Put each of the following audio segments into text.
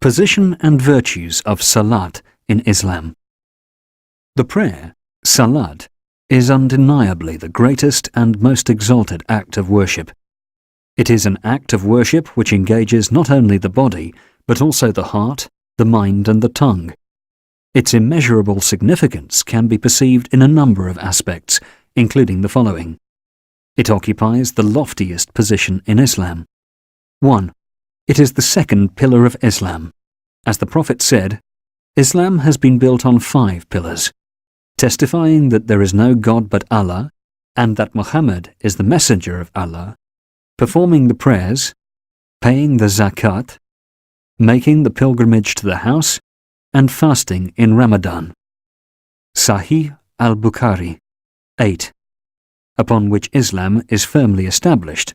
Position and virtues of Salat in Islam. The prayer, Salat, is undeniably the greatest and most exalted act of worship. It is an act of worship which engages not only the body, but also the heart, the mind and the tongue. Its immeasurable significance can be perceived in a number of aspects, including the following. It occupies the loftiest position in Islam. 1. It is the second pillar of Islam. As the Prophet said, Islam has been built on 5 pillars, testifying that there is no God but Allah, and that Muhammad is the messenger of Allah, performing the prayers, paying the zakat, making the pilgrimage to the house, and fasting in Ramadan. Sahih al-Bukhari 8. Upon which Islam is firmly established,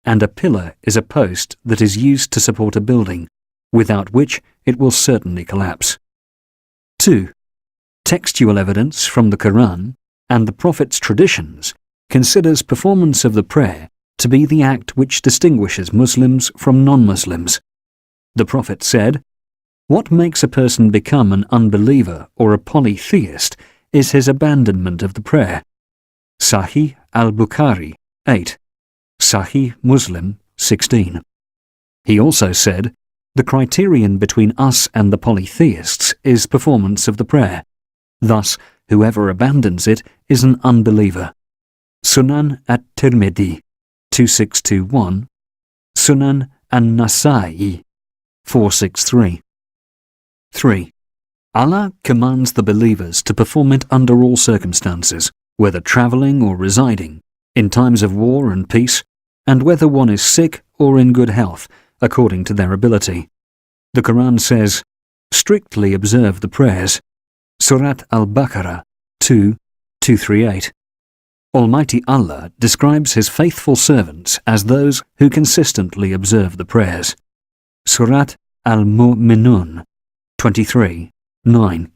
and a pillar is a post that is used to support a building, without which it will certainly collapse. 2. Textual evidence from the Quran and the Prophet's traditions considers performance of the prayer to be the act which distinguishes Muslims from non-Muslims. The Prophet said, "What makes a person become an unbeliever or a polytheist is his abandonment of the prayer." Sahih al-Bukhari 8. Sahih Muslim 16. He also said, "The criterion between us and the polytheists is performance of the prayer. Thus, whoever abandons it is an unbeliever." Sunan at-Tirmidhi 2621, Sunan an-Nasa'i 463. 3. Allah commands the believers to perform it under all circumstances, whether travelling or residing, in times of war and peace, and whether one is sick or in good health, according to their ability. The Quran says, "Strictly observe the prayers." Surat al-Baqarah 2:238. Almighty Allah describes His faithful servants as those who consistently observe the prayers. Surat al-Mu'minun 23:9.